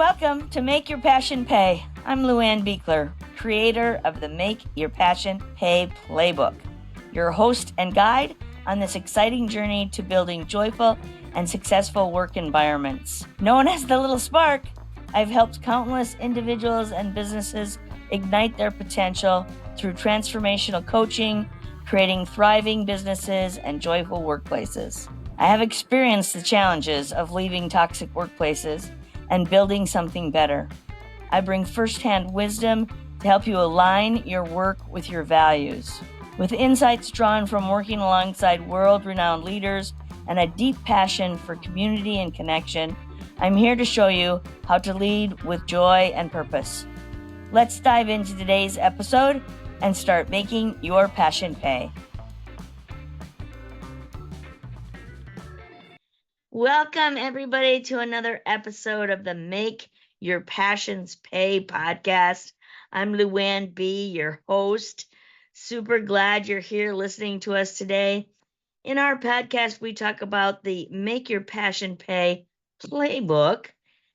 welcome to Make Your Passion Pay. I'm Luann Beekler, creator of the Make Your Passion Pay Playbook, your host and guide on this exciting journey to building joyful and successful work environments. Known as the Little Spark, I've helped countless individuals and businesses ignite their potential through transformational coaching, creating thriving businesses and joyful workplaces. I have experienced the challenges of leaving toxic workplaces and building something better. I bring firsthand wisdom to help you align your work with your values. With insights drawn from working alongside world-renowned leaders and a deep passion for community and connection, I'm here to show you how to lead with joy and purpose. Let's dive into today's episode and start making your passion pay. Welcome, everybody, to another episode of the Make Your Passions Pay podcast. I'm Luann B., your host. Super glad you're here listening to us today. In our podcast, we talk about the Make Your Passion Pay playbook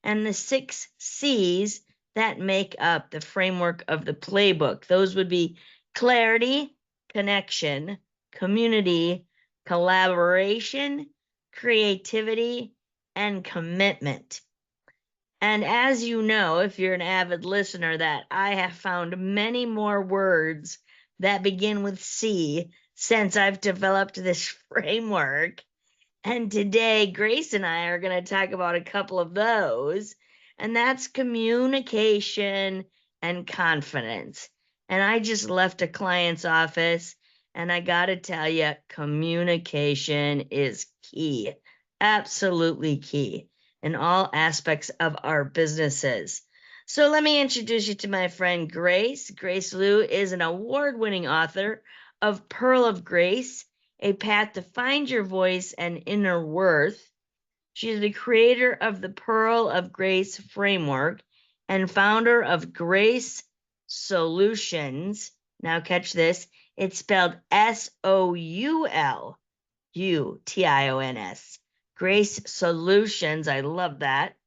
and the 6 C's that make up the framework of the playbook. Those would be clarity, connection, community, collaboration, creativity, and commitment. And as you know, if you're an avid listener, that I have found many more words that begin with C since I've developed this framework. And today, Grace and I are going to talk about a couple of those, and that's communication and confidence. And I just left a client's office, and I got to tell you, communication is key, absolutely key in all aspects of our businesses. So let me introduce you to my friend Grace. Grace Lou is an award-winning author of Pearl of Grace, A Path to Find Your Voice and Inner Worth. She is the creator of the Pearl of Grace framework and founder of GraceSOULutions. Now catch this. It's spelled SOULutions. GraceSOULutions. I love that.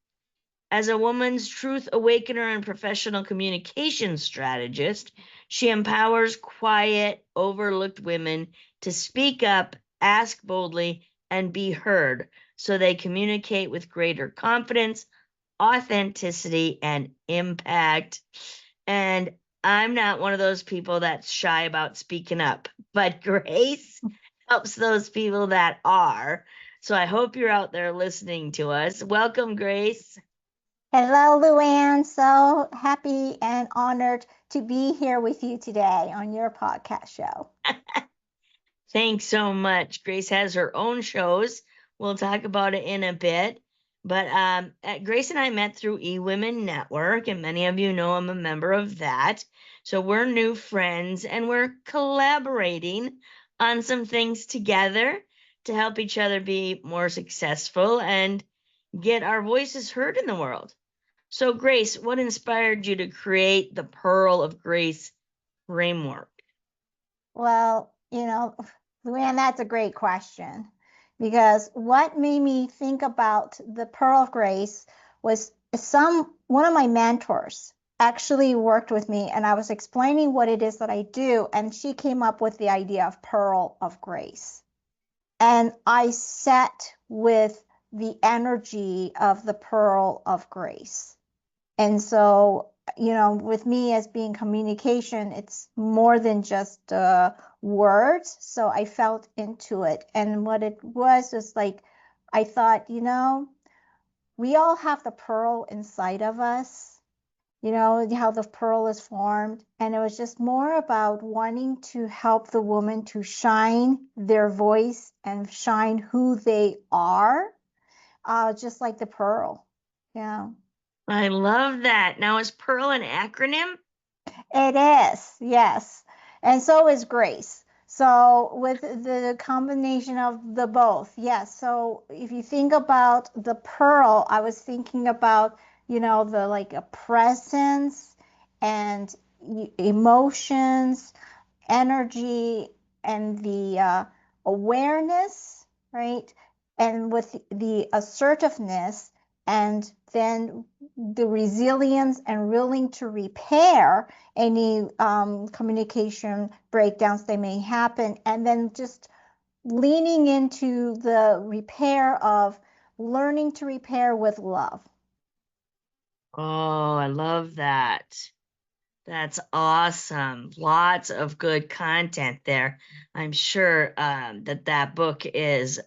As a woman's truth awakener and professional communication strategist, she empowers quiet, overlooked women to speak up, ask boldly, and be heard so they communicate with greater confidence, authenticity, and impact. And I'm not one of those people that's shy about speaking up, but Grace helps those people that are. So I hope you're out there listening to us. Welcome, Grace. Hello, Luann. So happy and honored to be here with you today on your podcast show. Thanks so much. Grace has her own shows. We'll talk about it in a bit. But Grace and I met through eWomen Network, and many of you know I'm a member of that. So we're new friends, and we're collaborating on some things together to help each other be more successful and get our voices heard in the world. So Grace, what inspired you to create the Pearl of Grace framework? Well, Luann, that's a great question, because what made me think about the Pearl of Grace was one of my mentors actually worked with me, and I was explaining what it is that I do, and she came up with the idea of Pearl of Grace. And I sat with the energy of the Pearl of Grace. And so, with me as being communication, it's more than just words. So I felt into it. And what it was like, I thought, we all have the pearl inside of us, how the pearl is formed. And it was just more about wanting to help the woman to shine their voice and shine who they are, just like the pearl. Yeah. I love that. Now, is Pearl an acronym? It is, yes. And so is Grace. So with the combination of the both, yes. So if you think about the pearl, I was thinking about, the like a presence and emotions, energy, and the awareness, right? And with the assertiveness and then the resilience and willing to repair any communication breakdowns that may happen, and then just leaning into the repair of learning to repair with love. Oh, I love that. That's awesome. Lots of good content there. I'm sure that book is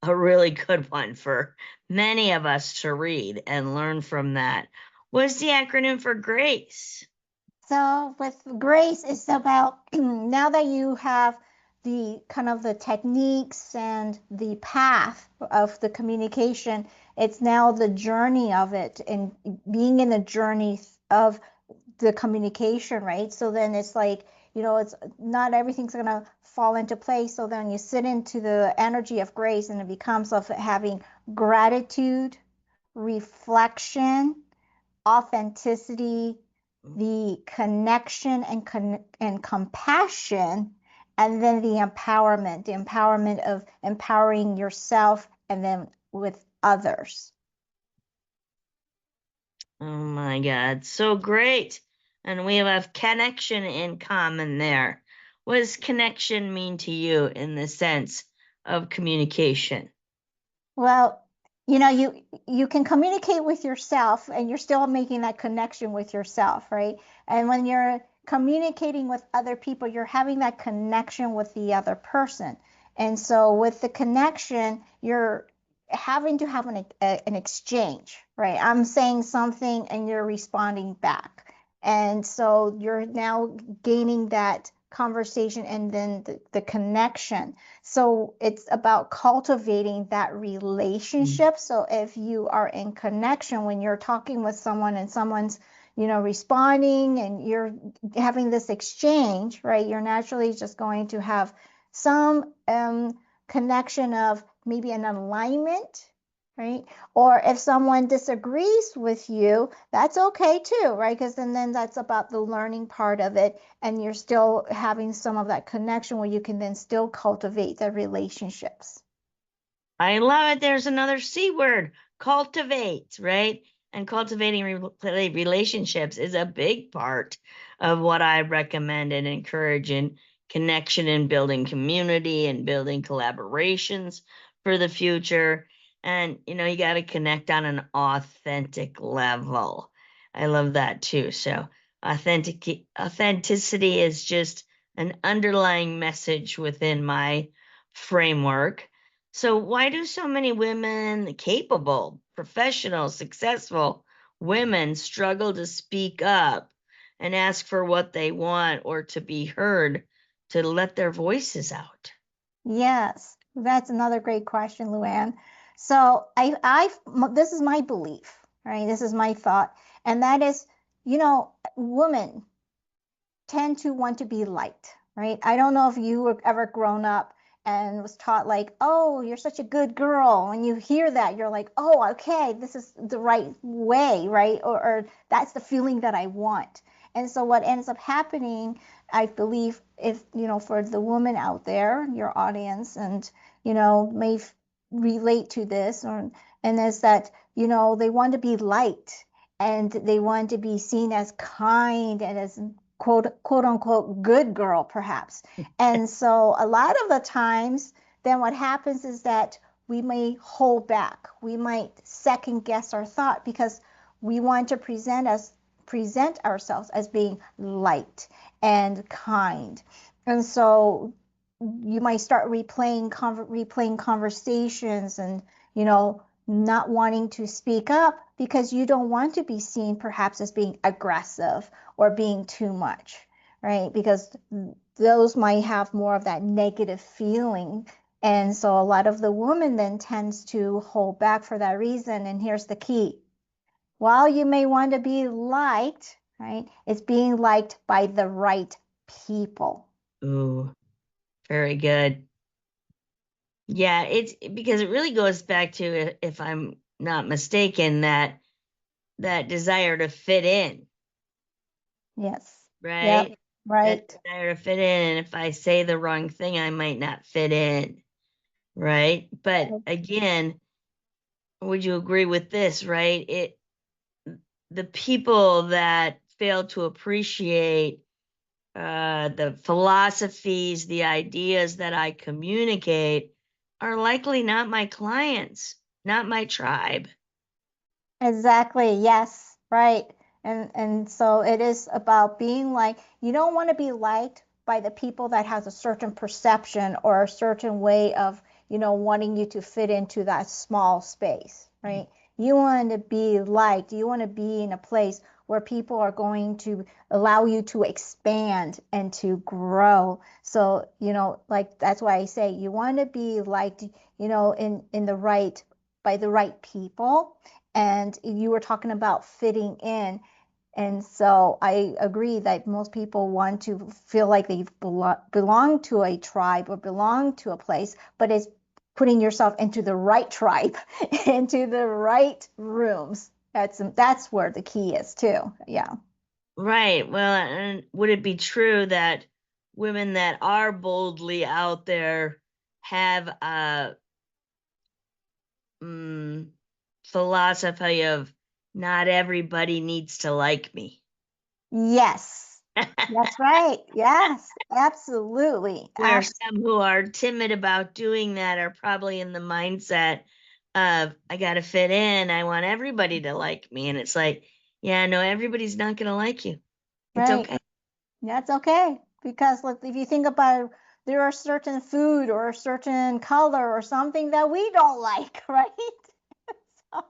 a really good one for many of us to read and learn from that. What's the acronym for GRACE? So with Grace, it's about now that you have the kind of the techniques and the path of the communication, it's now the journey of it and being in the journey of the communication, right? So then it's like, it's not everything's going to fall into place. So then you sit into the energy of grace and it becomes of having gratitude, reflection, authenticity, the connection and compassion, and then the empowerment of empowering yourself and then with others. Oh my God, so great. And we have connection in common there. What does connection mean to you in the sense of communication? Well, you can communicate with yourself and you're still making that connection with yourself, right? And when you're communicating with other people, you're having that connection with the other person. And so with the connection, you're having to have an exchange, right? I'm saying something and you're responding back. And so you're now gaining that conversation and then the connection. So it's about cultivating that Mm. relationship. So if you are in connection when you're talking with someone and someone's, responding and you're having this exchange, right? You're naturally just going to have some connection of maybe an alignment, right? Or if someone disagrees with you, that's okay too, right? Because then that's about the learning part of it, and you're still having some of that connection where you can then still cultivate the relationships. I love it. There's another C word, cultivate, right? And cultivating relationships is a big part of what I recommend and encourage in connection and building community and building collaborations for the future. And, you got to connect on an authentic level. I love that too. So, authenticity is just an underlying message within my framework. So, why do so many women, capable, professional, successful women, struggle to speak up and ask for what they want or to be heard, to let their voices out? Yes, that's another great question, Luann. So this is my belief, right? This is my thought, and that is, women tend to want to be liked, right? I don't know if you were ever grown up and was taught like, oh, you're such a good girl. When you hear that, you're like, oh, okay, this is the right way, right? Or that's the feeling that I want. And so what ends up happening, I believe, if, for the woman out there, your audience, and, may relate to this, and is that, they want to be liked and they want to be seen as kind and as quote unquote good girl perhaps. And so a lot of the times then what happens is that we may hold back, we might second guess our thought because we want to present ourselves as being light and kind. And so you might start replaying conversations and, not wanting to speak up because you don't want to be seen perhaps as being aggressive or being too much, right? Because those might have more of that negative feeling. And so a lot of the woman then tends to hold back for that reason. And here's the key. While you may want to be liked, right? It's being liked by the right people. Ooh, very good. Yeah, it's because it really goes back to, if I'm not mistaken, that desire to fit in, Yes. Yep. right? That Right. desire to fit in. And if I say the wrong thing, I might not fit in, right? But again, would you agree with this, right? The people that fail to appreciate the philosophies, the ideas that I communicate are likely not my clients, not my tribe. Exactly. Yes. Right. And so it is about being like, you don't want to be liked by the people that has a certain perception or a certain way of, wanting you to fit into that small space, right? You want to be liked. You want to be in a place where people are going to allow you to expand and to grow. So, like that's why I say you want to be liked, in the right by the right people, and you were talking about fitting in. And so I agree that most people want to feel like they belong to a tribe or belong to a place, but it's putting yourself into the right tribe, into the right rooms. That's where the key is too. Yeah. Right. Well, and would it be true that women that are boldly out there have a mm, philosophy of not everybody needs to like me? Yes. That's right. Yes, absolutely. Where some who are timid about doing that are probably in the mindset of, I got to fit in. I want everybody to like me. And it's like, yeah, no, everybody's not going to like you. It's Right. okay. That's okay. Because look, if you think about it, there are certain food or a certain color or something that we don't like, right? So,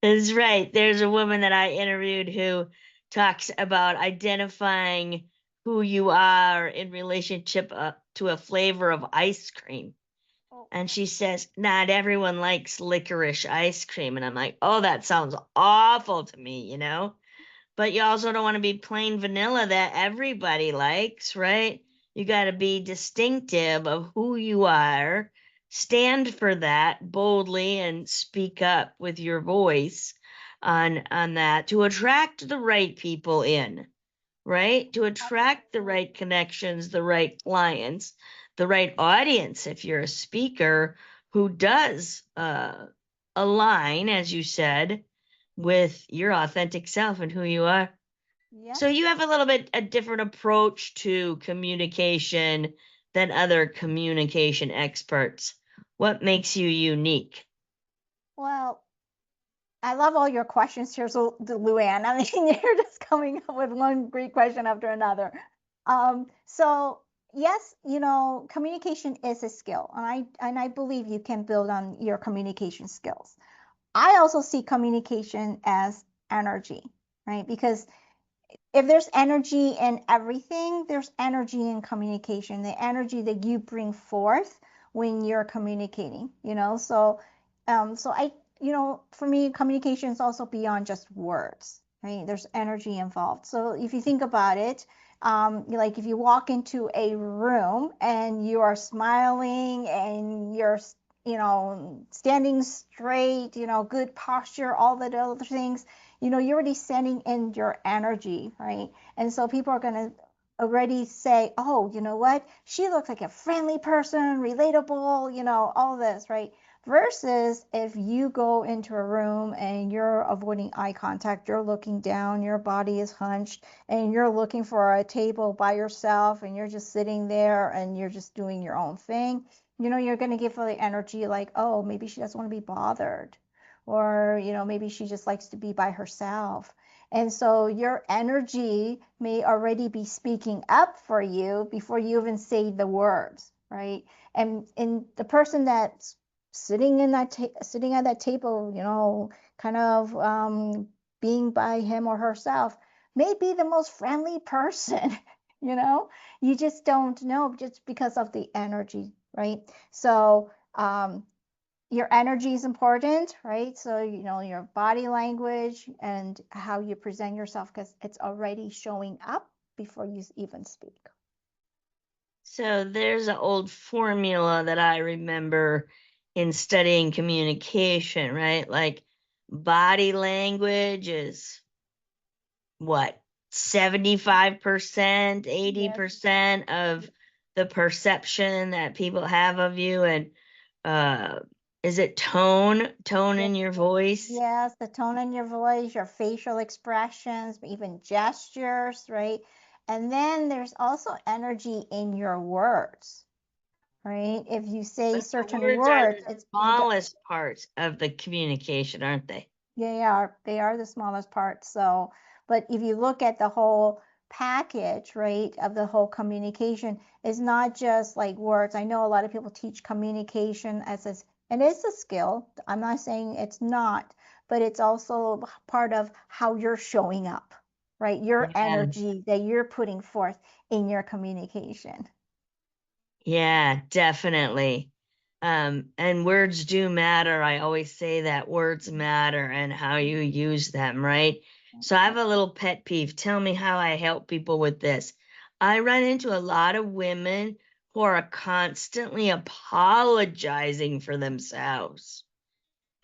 That's right. There's a woman that I interviewed who talks about identifying who you are in relationship to a flavor of ice cream. oh, And she says, not everyone likes licorice ice cream. And I'm like, oh, that sounds awful to me, you know? But you also don't want to be plain vanilla that everybody likes, right? You got to be distinctive of who you are, stand for that boldly, and speak up with your voice on that to attract the right people in, right? To attract the absolutely. right connections, the right clients, the right audience. If you're a speaker who does align, as you said, with your authentic self and who you are. So Yes. you have a little bit a different approach to communication than other communication experts. What makes you unique? Well, I love all your questions here, so Luann. I mean, you're just coming up with one great question after another. So yes, communication is a skill, and I believe you can build on your communication skills. I also see communication as energy, right? Because if there's energy in everything, there's energy in communication, the energy that you bring forth when you're communicating, so for me, communication is also beyond just words, right? There's energy involved. So if you think about it, like if you walk into a room and you are smiling and you're, standing straight, good posture, all the other things, you're already sending in your energy, right? And so people are going to already say, oh, you know what? She looks like a friendly person, relatable, all this, right? Versus if you go into a room and you're avoiding eye contact, you're looking down, your body is hunched, and you're looking for a table by yourself and you're just sitting there and you're just doing your own thing, you're going to give her the energy like, oh, maybe she doesn't want to be bothered, or maybe she just likes to be by herself. And so your energy may already be speaking up for you before you even say the words, right? And the person that's sitting at that table, kind of being by him or herself, may be the most friendly person. you know you just don't know, just because of the energy, right? So your energy is important, right? So, your body language and how you present yourself, because it's already showing up before you even speak. So there's an old formula that I remember in studying communication, right? Like body language is what, 75%, Yes. 80% of the perception that people have of you. And uh, is it tone Yes, in your voice? yes, the tone in your voice, your facial expressions, even gestures, right? And then there's also energy in your words, right? If you say But the certain words are the words, it's going to, smallest parts of the communication, aren't they? they are the smallest part. So, but if you look at the whole package, right, of the whole communication, it's not just like words. I know a lot of people teach communication as a, and it's a skill. I'm not saying it's not, but it's also part of how you're showing up, right? Your Yeah. energy that you're putting forth in your communication. Yeah, definitely. And words do matter. I always say that words matter and how you use them, right? So I have a little pet peeve. Tell me how I help people with this. I run into a lot of women who are constantly apologizing for themselves.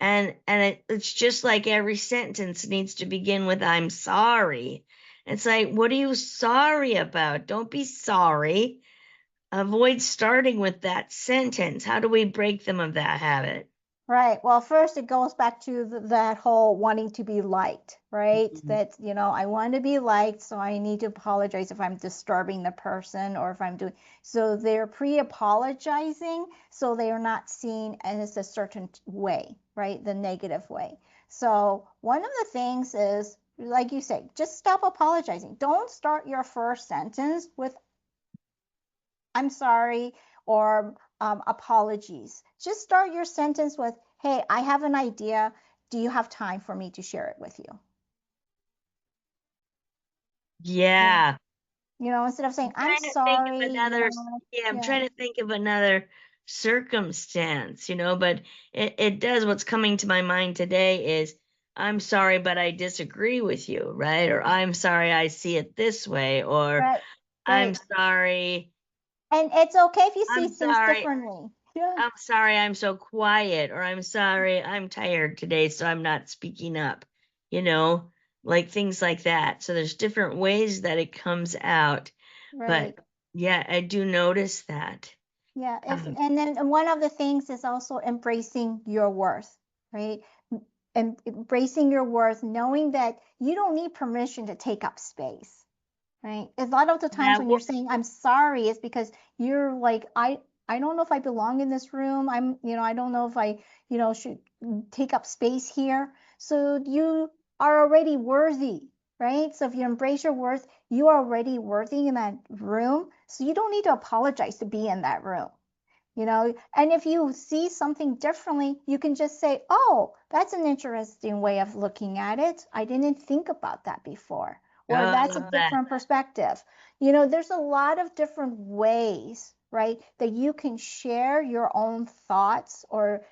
It's just like every sentence needs to begin with "I'm sorry." It's like, what are you sorry about? Don't be sorry. Avoid starting with that sentence. How do we break them of that habit? Right. Well, first it goes back to that whole wanting to be liked, right? Mhm. That, I want to be liked, so I need to apologize if I'm disturbing the person or if I'm doing. So they're pre-apologizing, so they are not seen as a certain way, right? The negative way. So one of the things is, like you say, just stop apologizing. Don't start your first sentence with I'm sorry, or apologies. Just start your sentence with, hey, I have an idea. Do you have time for me to share it with you? Yeah. Yeah. Instead of saying, I'm Trying to think of sorry, another, yeah, I'm yeah, trying to think of another circumstance, but it does. What's coming to my mind today is I'm sorry, but I disagree with you, right? Or I'm sorry, I see it this way, or right, I'm right. sorry, And it's okay if you see I'm things sorry. differently. Yeah, I'm sorry I'm so quiet, or I'm sorry I'm tired today, so I'm not speaking up, you know, like things like that. So there's different ways that it comes out. But right. yeah, I do notice that. Yeah, Um, and then one of the things is also embracing your worth, right? And embracing your worth, knowing that you don't need permission to take up space. Right. A lot of the times yeah, when you're saying I'm sorry, it's because you're like, I don't know if I belong in this room. I don't know if I should take up space here. So you are already worthy, right? So if you embrace your worth, you are already worthy in that room. So you don't need to apologize to be in that room. And if you see something differently, you can just say, oh, that's an interesting way of looking at it. I didn't think about that before. oh, Or I that's a love that. different perspective. There's a lot of different ways, right, that you can share your own thoughts or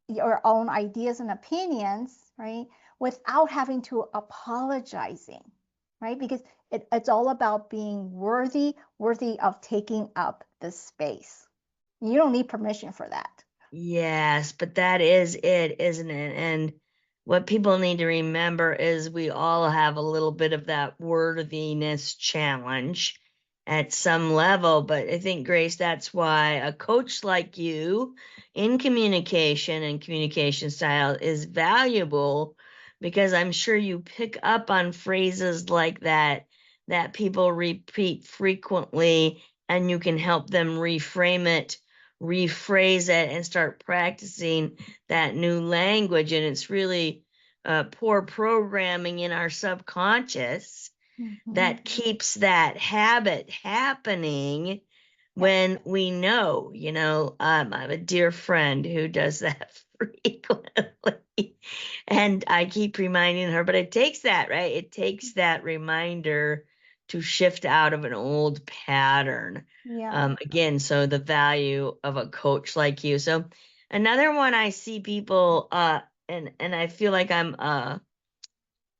your own ideas and opinions, right, without having to apologizing, right? Because it's all about being worthy of taking up the space. You don't need permission for that. Yes, but that is it, isn't it? And what people need to remember is we all have a little bit of that worthiness challenge at some level. But I think, Grace, that's why a coach like you in communication and communication style is valuable because I'm sure you pick up on phrases like that people repeat frequently and you can help them reframe it, rephrase it, and start practicing that new language. And it's really poor programming in our subconscious Mhm. that keeps that habit happening Yeah. when we know, I have a dear friend who does that frequently. And I keep reminding her, but it takes that, right? It takes that reminder to shift out of an old pattern. Yeah. Again, so the value of a coach like you. So another one I see people, and I feel like I'm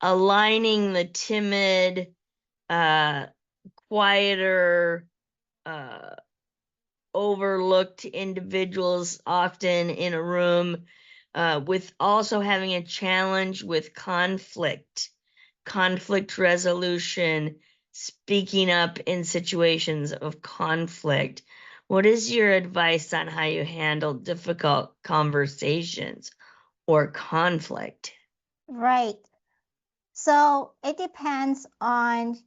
aligning the timid, uh, quieter, uh, overlooked individuals often in a room, with also having a challenge with conflict resolution, speaking up in situations of conflict. What is your advice on how you handle difficult conversations or conflict? Right. So it depends on,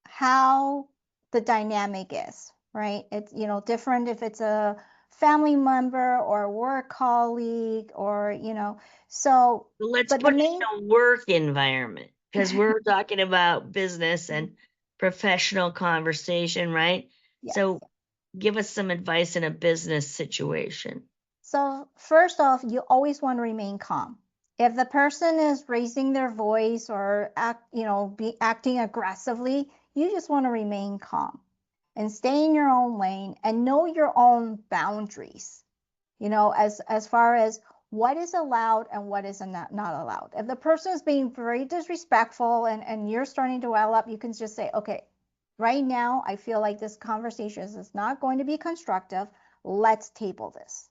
how the dynamic is, right? It's, different if it's a family member or a work colleague or, so, Let's but the put it main, in a work environment because we're talking about business and professional conversation, right? yes. So give us some advice in a business situation. So first off, you always want to remain calm. If the person is raising their voice or be acting aggressively, you just want to remain calm and stay in your own lane and know your own boundaries. As far as what is allowed and what is not allowed. If the person is being very disrespectful and you're starting to well up, you can just say, okay, right now I feel like this conversation is not going to be constructive. Let's table this.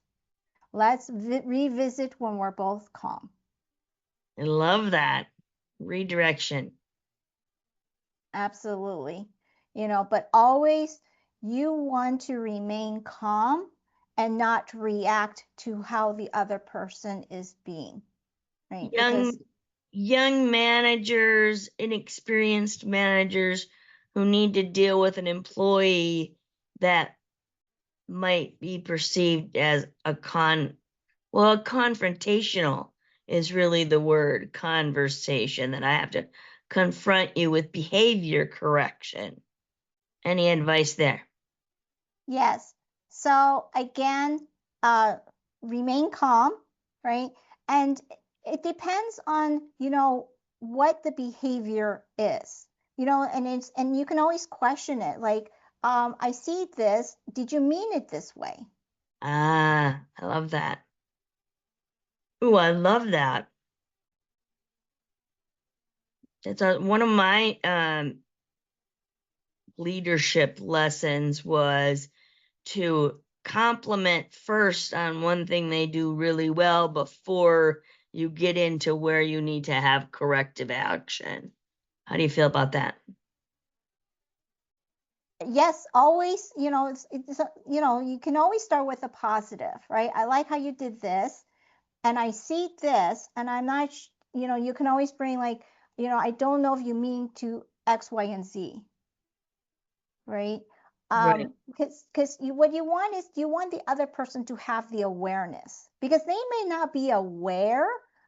Let's revisit when we're both calm. I love that redirection. Absolutely. But always you want to remain calm and not react to how the other person is being, right? Young Because young managers, inexperienced managers who need to deal with an employee that might be perceived as confrontational is really the word conversation that I have to confront you with behavior correction. Any advice there? yes. So again, uh, remain calm, right? And it depends on, what the behavior is, and you can always question it. Like, I see this. Did you mean it this way? Ah, I love that. Ooh, I love that. One of my leadership lessons was to compliment first on one thing they do really well before you get into where you need to have corrective action. How do you feel about that? Yes, always, you can always start with a positive, right? I like how you did this, and I see this, and I'm not, you can always bring like, I don't know if you mean to X, Y, and Z, right? Right. Because what you want is you want the other person to have the awareness because they may not be aware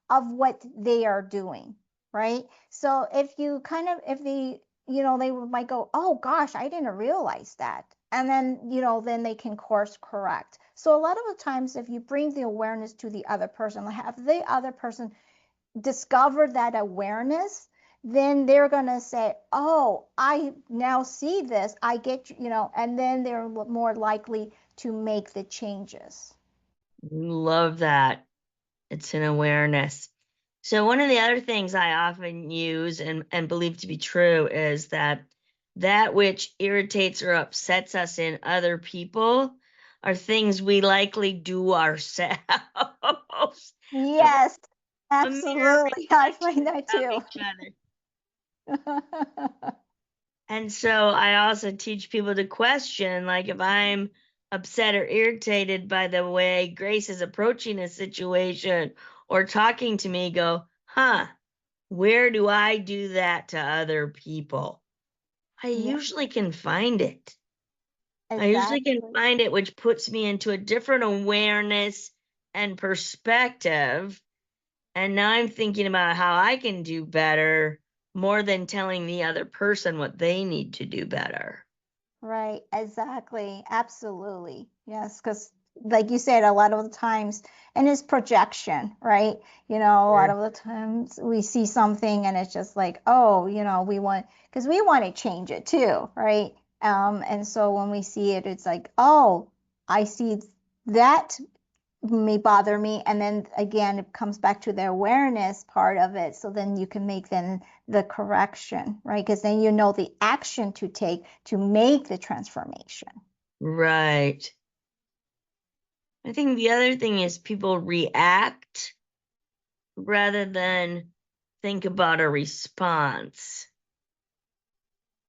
of what they are doing, right? So if they, they might go, oh gosh, I didn't realize that. And then, then they can course correct. So a lot of the times, if you bring the awareness to the other person, have the other person discover that awareness, then they're going to say, oh, I now see this. I get, and then they're more likely to make the changes. Love that. It's an awareness. So one of the other things I often use and believe to be true is that which irritates or upsets us in other people are things we likely do ourselves. So Yes, a mirror absolutely. I find reflection that of too. each other. And so I also teach people to question, like if I'm upset or irritated by the way Grace is approaching a situation or talking to me, go, huh, where do I do that to other people? I Yeah, usually can find it. I usually can exactly. find it, which puts me into a different awareness and perspective. And now I'm thinking about how I can do better more than telling the other person what they need to do better. Right, exactly. Absolutely. Yes, because like you said, a lot of the times, and it's projection, right? A lot Sure. of the times we see something and it's just like, oh, because we want to change it too, right? And so when we see it, it's like, oh, I see that may bother me. And then again, it comes back to the awareness part of it. So then you can make then the correction, right? Because then you know the action to take to make the transformation. Right. I think the other thing is people react rather than think about a response,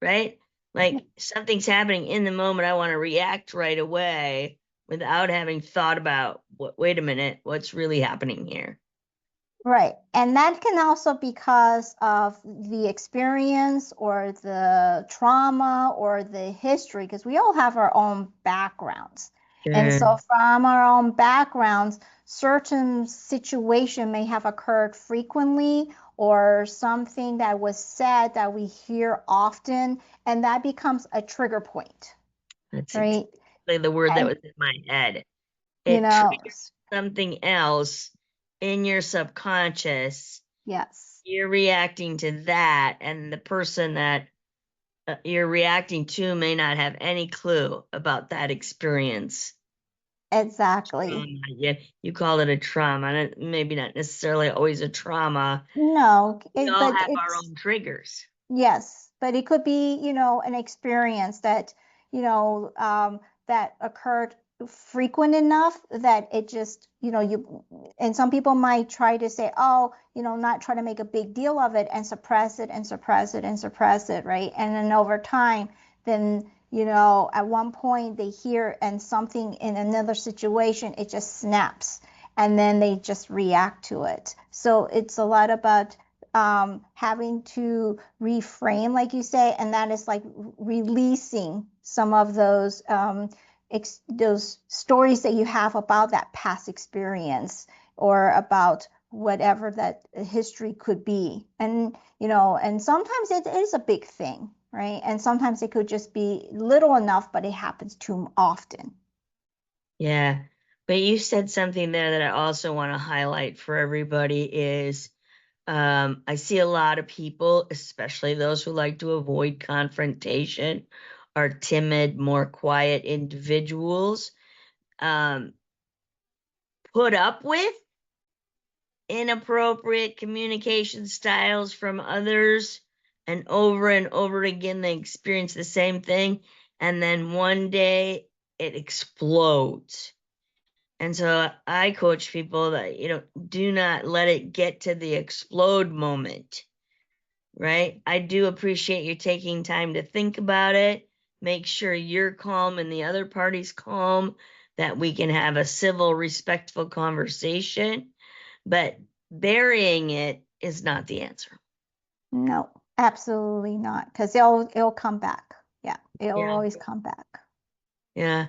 right? Like something's happening in the moment, I want to react right away without having thought about wait a minute, what's really happening here. Right. And that can also because of the experience or the trauma or the history, because we all have our own backgrounds. And Sure. so from our own backgrounds, certain situation may have occurred frequently or something that was said that we hear often, and that becomes a trigger point, That's right? exactly the word that And was in my head. you It know, triggers something else in your subconscious. yes. You're reacting to that, and the person that you're reacting to may not have any clue about that experience. Exactly. Trauma. Yeah, you call it a trauma, and maybe not necessarily always a trauma. No, We all but have our it's own triggers. yes, but it could be, an experience that, that occurred frequent enough that it just, and some people might try to say, oh, not try to make a big deal of it and suppress it and suppress it and suppress it, right? And then over time, then, at one point they hear and something in another situation, it just snaps and then they just react to it. So it's a lot about having to reframe, like you say, and that is like releasing some of those stories that you have about that past experience or about whatever that history could be. And and sometimes it is a big thing, right? And sometimes it could just be little enough, but it happens too often. Yeah. But you said something there that I also want to highlight for everybody is I see a lot of people, especially those who like to avoid confrontation, are timid, more quiet individuals, um, put up with inappropriate communication styles from others, and over again, they experience the same thing. And then one day it explodes. And so I coach people that, do not let it get to the explode moment, right? I do appreciate you taking time to think about it. Make sure you're calm and the other party's calm, that we can have a civil, respectful conversation. But burying it is not the answer. No, absolutely not, because it'll come back. Yeah, it'll Yeah. always come back. Yeah.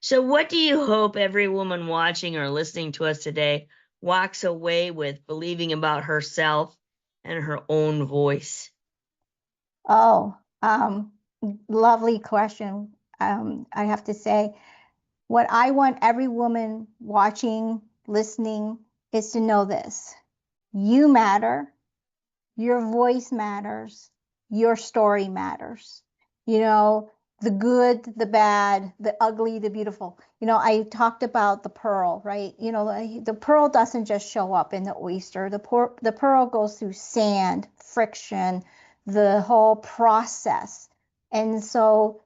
So, what do you hope every woman watching or listening to us today walks away with believing about herself and her own voice? Oh, lovely question. I have to say, what I want every woman watching, listening, is to know this. You matter. Your voice matters. Your story matters. You know, the good, the bad, the ugly, the beautiful. I talked about the pearl, right? The pearl doesn't just show up in the oyster. The pearl goes through sand, friction, the whole process. And so,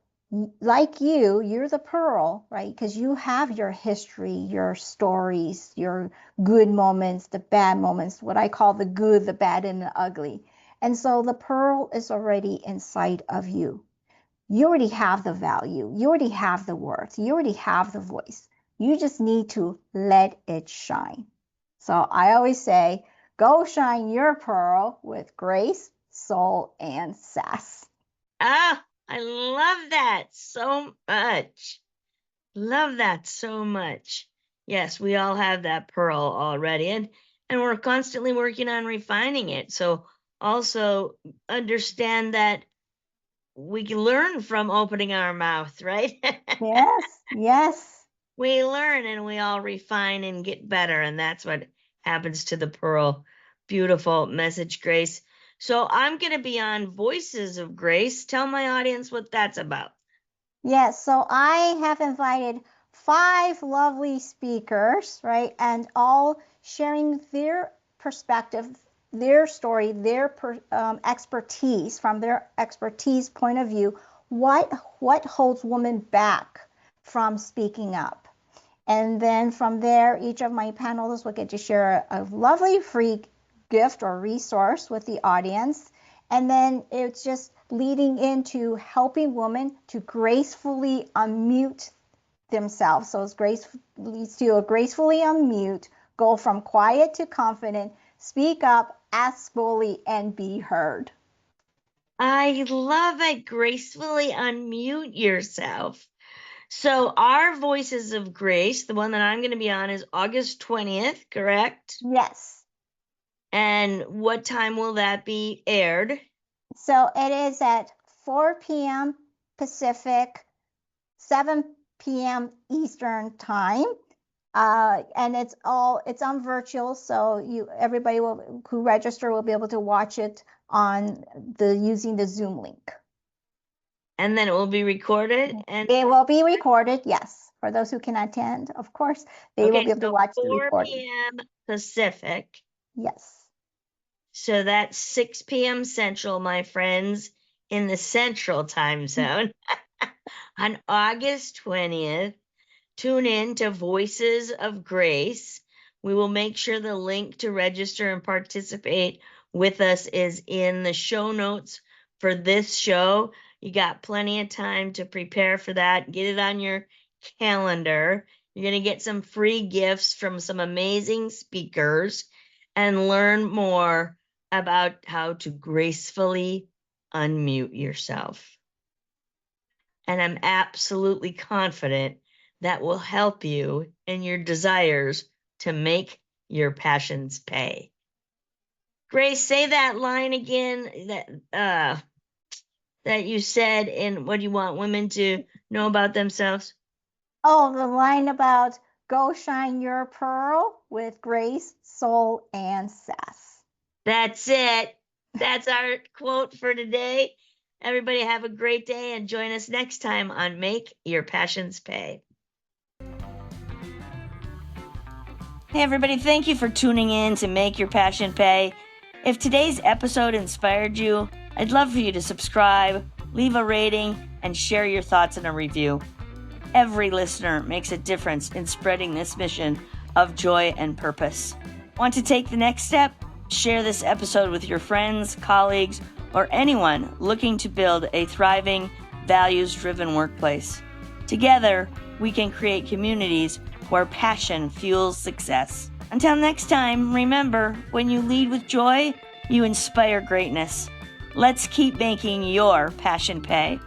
like you're the pearl, right? Because you have your history, your stories, your good moments, the bad moments, what I call the good, the bad, and the ugly. And so the pearl is already inside of you. You already have the value. You already have the worth. You already have the voice. You just need to let it shine. So I always say, go shine your pearl with grace, soul, and sass. Ah, I love that so much. Love that so much. Yes, we all have that pearl already, and we're constantly working on refining it. So also understand that we can learn from opening our mouth, right? Yes, yes. We learn and we all refine and get better, and that's what happens to the pearl. Beautiful message, Grace. So I'm going to be on Voices of Grace. Tell my audience what that's about. Yes, so I have invited five lovely speakers, right? And all sharing their perspective, their story, their expertise from their expertise point of view. What holds women back from speaking up? And then from there, each of my panelists will get to share a lovely free gift or resource with the audience. And then it's just leading into helping women to gracefully unmute themselves. So Grace leads to a gracefully unmute, go from quiet to confident, speak up, ask fully, and be heard. I love it. Gracefully unmute yourself. So our Voices of Grace, the one that I'm going to be on, is August 20th, correct? Yes. And what time will that be aired? So it is at 4 p.m. Pacific, 7 p.m. Eastern time. And it's on virtual, so everybody who register will be able to watch it on using the Zoom link. And then it will be recorded? And it will be recorded, yes. For those who can attend, of course, they will be able to watch the recording. 4 p.m. Pacific. Yes. So that's 6 p.m. Central, my friends, in the Central time zone. On August 20th, tune in to Voices of Grace. We will make sure the link to register and participate with us is in the show notes for this show. You got plenty of time to prepare for that. Get it on your calendar. You're going to get some free gifts from some amazing speakers and learn more about how to gracefully unmute yourself. And I'm absolutely confident that will help you in your desires to make your passions pay. Grace, say that line again that you said in what do you want women to know about themselves? Oh, the line about go shine your pearl with grace, soul, and sass. That's it. That's our quote for today. Everybody have a great day and join us next time on Make Your Passions Pay. Hey, everybody, thank you for tuning in to Make Your Passion Pay. If today's episode inspired you, I'd love for you to subscribe, leave a rating, and share your thoughts in a review. Every listener makes a difference in spreading this mission of joy and purpose. Want to take the next step? Share this episode with your friends, colleagues, or anyone looking to build a thriving, values-driven workplace. Together, we can create communities where passion fuels success. Until next time, remember, when you lead with joy, you inspire greatness. Let's keep making your passion pay.